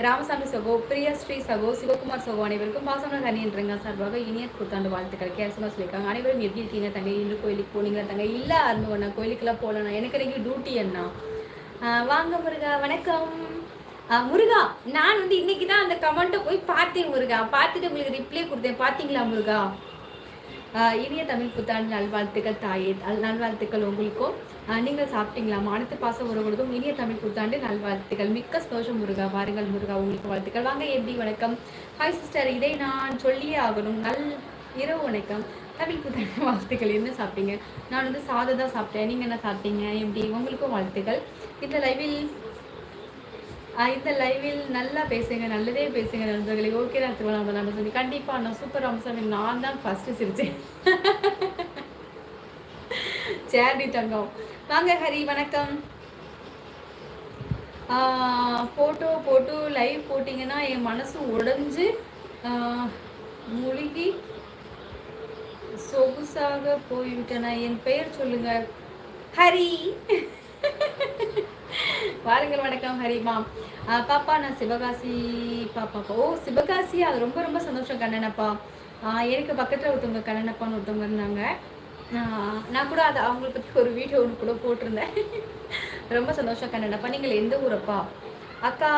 ராமசாமி சகோ, பிரியா ஸ்ரீ சகோ, சிவகுமார் சகோ அனைவருக்கும் பாசமலர் கண்ணியன்றங்க சார்பாக இனிய புத்தாண்டு வாழ்த்துக்கள் கேரசமா சொல்லியிருக்காங்க. அனைவரும் எப்படி இருக்கீங்க தங்க? இன்று கோயிலுக்கு போனீங்களா தங்க? இல்லை அருணுவண்ணா, கோயிலுக்கெல்லாம் போகலண்ணா, எனக்கு இன்னைக்கு டியூட்டி அண்ணா. வாங்க முருகா, வணக்கம். முருகா, நான் வந்து இன்னைக்கு தான் அந்த கமெண்ட்டை போய் பார்த்தேன் முருகா. பார்த்துட்டு உங்களுக்கு ரிப்ளை கொடுத்தேன், பார்த்தீங்களா முருகா? இனிய தமிழ் புத்தாண்டு நல்வாழ்த்துக்கள் தாயே, நல்வாழ்த்துக்கள் உங்களுக்கும். நீங்கள் சாப்பிட்டீங்களா? அனைத்து பாச உறவுகளுக்கும் இனிய தமிழ் புத்தாண்டு நல்வாழ்த்துக்கள். மிக்க சந்தோஷம் முருகா. வாருங்கள் முருகா, உங்களுக்கு வாழ்த்துக்கள். வாங்க எப்படி? வணக்கம். ஹாய் சிஸ்டர், இதை நான் சொல்லியே ஆகணும். இரவு வணக்கம். தமிழ் புத்தாண்டு வாழ்த்துக்கள். என்ன சாப்பிட்டீங்க? நான் வந்து சாதம் தான் சாப்பிட்டேன். நீங்கள் என்ன சாப்பிட்டீங்க? எப்படி? உங்களுக்கும் வாழ்த்துக்கள். இந்த லைவில் நல்லா பேசுங்க, நல்லதே பேசுங்க நண்பர்களே. ஓகே, நான் திருவண்ணாமலை சொல்லி கண்டிப்பாக நான் சூப்பர் அம்சம். நான் தான் ஃபஸ்ட்டு சிரிச்சேன். சேரி தங்கம். வாங்க ஹரி, வணக்கம். போட்டு லைவ் போட்டிங்கன்னா என் மனசு உடைஞ்சு முழுகி சொகுசாக போய்விட்டேனா? என் பெயர் சொல்லுங்க. ஹரி. வாருங்கள், வணக்கம் ஹரிமா. பாப்பா, நான் சிவகாசி பாப்பா. ஓ சிவகாசி, அது ரொம்ப ரொம்ப சந்தோஷம் கண்ணனப்பா. எனக்கு பக்கத்தில் ஒருத்தவங்க கண்ணனப்பான்னு ஒருத்தவங்க இருந்தாங்க. நான் கூட அதை அவங்கள பற்றி ஒரு வீடியோ ஒன்று கூட போட்டிருந்தேன். ரொம்ப சந்தோஷம் கண்ணனப்பா. நீங்கள் எந்த ஊரப்பா? அக்கா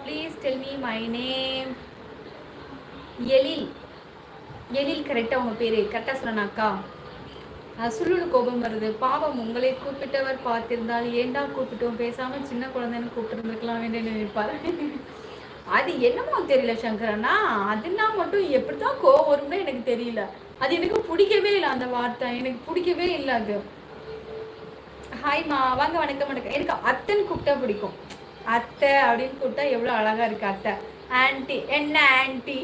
please tell me my name. Ezhil கரெக்டாக உங்கள் பேர் கரெக்டாக சொன்னேன் அக்கா. சுள்ளுன்னு கோபம் வருது. பாவம், உங்களை கூப்பிட்டவர் பார்த்திருந்தால் ஏண்டா கூப்பிட்டோம், பேசாமல் சின்ன குழந்தைன்னு கூப்பிட்டுருந்துருக்கலாம் என்று நினைப்பார். அது என்னமோ தெரியல சங்கரனா, அதுனா மட்டும் எப்படிதான் கோவம் வரும்னு எனக்கு தெரியல. அது எனக்கு பிடிக்கவே இல்லை, அந்த வார்த்தை எனக்கு பிடிக்கவே இல்லை அது. ஹாய்மா, வாங்க, வணக்கம் வணக்கம். எனக்கு அத்தைன்னு கூப்பிட்டா பிடிக்கும். அத்தை அப்படின்னு கூப்பிட்டா எவ்வளோ அழகா இருக்கு அத்தை. ஆன்டி, என்ன ஆன்டி?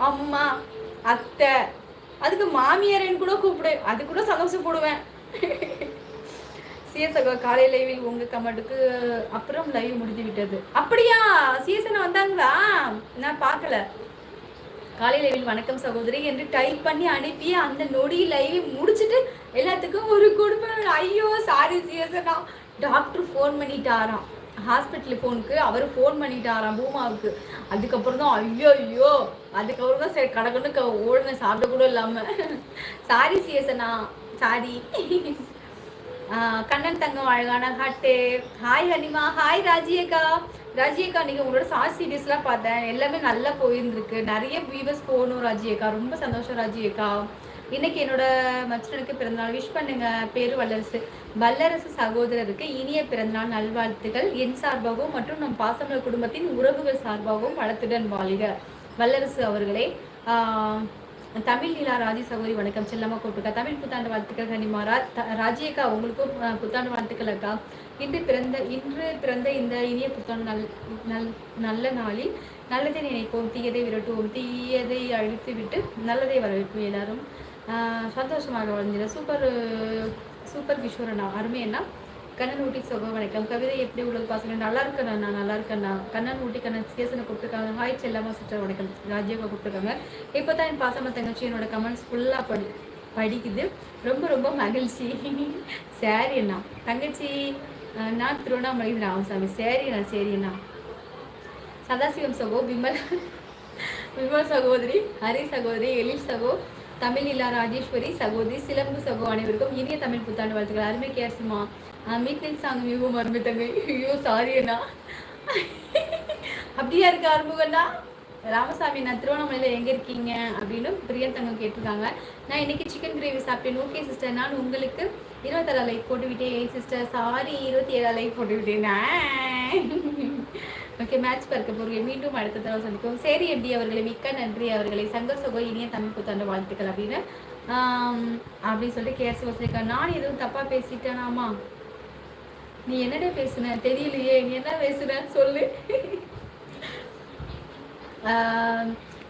அம்மா, அத்தை, அதுக்கு மாமியாரன்னு கூட கூப்பிடு, அது கூட சந்தோஷப்படுவேன். சிஎஸ்அகா காலை லைவில் உங்கள் கமெண்ட்டுக்கு அப்புறம் லைவ் முடிஞ்சு விட்டது. அப்படியா? சிஎஸ்என் வந்தாங்களா? நான் பார்க்கல. காலை லைவில் வணக்கம் சகோதரி என்று டைப் பண்ணி அனுப்பி அந்த நொடி லைவ் முடிச்சுட்டு எல்லாத்துக்கும் ஒரு குடும்பம். ஐயோ சாரி சிஎஸ்என்னா, டாக்டர் ஃபோன் பண்ணிட்டாராம், ஹாஸ்பிட்டல் ஃபோனுக்கு அவர் ஃபோன் பண்ணிட்டாராம் பூமாவுக்கு. அதுக்கப்புறம் தான் ஐயோ, அதுக்கப்புறம் தான் சரி கடற்கொண்டு ஓடுன, சாப்பிட கூட இல்லாமல். சாரி சிஎஸ்ண்ணா, சாரி. கண்ணன் தங்கம் அழகான ஹாட்டு. ஹாய் ஹனிமா. ஹாய் ராஜியக்கா. ராஜியக்கா, நீங்கள் உங்களோட ஷார்ட் சீரீஸ்லாம் பார்த்தேன், எல்லாமே நல்லா போயிருந்துருக்கு. நிறைய வியூவர்ஸ் போகணும் ராஜியக்கா. ரொம்ப சந்தோஷம் ராஜியக்கா. இன்னைக்கு என்னோட மச்சனுக்கு பிறந்தநாள். விஷ் பண்ணுங்க. பேரு வல்லரசு சகோதரருக்கு இனிய பிறந்தநாள் நல்வாழ்த்துக்கள் என் சார்பாகவும் மற்றும் நம் பாசமலர் குடும்பத்தின் உறவுகள் சார்பாகவும் வளத்துடன் வாழ்க. வல்லரசு அவர்களே. தமிழ் நிலா ராஜி சகோதரி வணக்கம். செல்லம்மா கூப்பிட்டுக்கா. தமிழ் புத்தாண்டு வாழ்த்துக்கள் கனிமாரா. ராஜியக்கா, உங்களுக்கும் புத்தாண்டு வாழ்த்துக்கள் அக்கா. இன்று பிறந்த இந்த இனிய புத்தாண்டு நல்ல நாளில் நல்லதை நினைப்போம், தீயதை விரட்டுவோம், தீயதை அழித்து விட்டு நல்லதை வரவேற்போம். எல்லாரும் சந்தோஷமாக வாழ்ந்திட. சூப்பர் கிஷோரண்ணா, அருமை அண்ணா. கண்ணன் ஊட்டி சகோ வணக்கம். கவிதை எப்படி உள்ளது பாசங்க? நல்லா இருக்கண்ணா, நல்லா இருக்கண்ணா. கண்ணன் ஊட்டி கண்ணன் சேசனை கூப்பிட்டுருக்காங்க. ஹாய் செல்லம்மா சிஸ்டர் வணக்கம். ராஜ்யாவை கூப்பிட்டுருக்காங்க. இப்போ தான் என் பாசம தங்கச்சி என்னோட கமெண்ட்ஸ் ஃபுல்லாக படிக்குது. ரொம்ப ரொம்ப மகிழ்ச்சி. சரி அண்ணா. தங்கச்சி நான் திருவண்ணாமலை ராமசாமி. சரி அண்ணா. சதாசிவம் சகோ, விமல் சகோதரி, ஹரி சகோதரி, எழில் சகோ, தமிழ் இல்லா ராஜேஸ்வரி சகோதரி, சிலம்பு சகோ அனைவருக்கும் இனிய தமிழ் புத்தாண்டு வாழ்த்துக்கள். அருமை கேர்சுமா. மீட்னிங் சாங் மிகவும் அருமை தங்க. ஐயோ சாரி அண்ணா. அப்படியா இருக்கு அருமுகண்ணா? ராமசாமி, நான் திருவண்ணாமலையில் எங்கே இருக்கீங்க அப்படின்னு பிரியன் தங்கம் கேட்டிருக்காங்க. நான் இன்னைக்கு சிக்கன் கிரேவி சாப்பிட்டேன். ஓகே சிஸ்டர், நான் உங்களுக்கு 26 லைக் போட்டு விட்டேன் சிஸ்டர். சாரி, 27 லைக் போட்டு விட்டேன். ஓகே, மேட்ச் பார்க்க போகிறேன். மீண்டும் அடுத்த தடவை சந்திப்போம். சரி எப்படி அவர்களை, மிக்க நன்றி அவர்களை. சங்கர் சகோ இனிய தமிழ் புத்தாண்டு வாழ்த்துக்கள் அப்படின்னு சொல்லிட்டு கேர்ஸ் வச்சிருக்கா. நான் எதுவும் தப்பாக பேசிட்டேனாமா? நீ என்னடா பேசுன தெரியலையே, நீ என்ன பேசுனன்னு சொல்லு.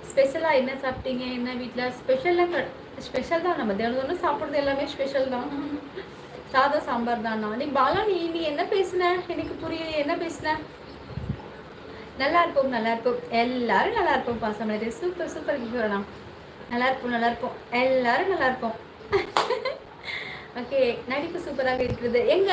ஸ்பெஷலாக என்ன சாப்பிட்டீங்க? என்ன வீட்டில் ஸ்பெஷல் தான். நம்ம தினம் சாப்பிட்றது எல்லாமே ஸ்பெஷல் தான். சாதம் சாம்பார் தானா? நீ பாலா, நீ என்ன பேசுன? எனக்கு புரியல, என்ன பேசுன? நல்லா இருப்போம் எல்லாரும் நல்லா இருப்போம். பாசமலர் சூப்பர் கிஷோரண்ணா. நல்லா இருப்போம் எல்லாரும் நல்லா இருப்போம். ஓகே, நடிப்பு சூப்பராக இருக்கிறது. எங்க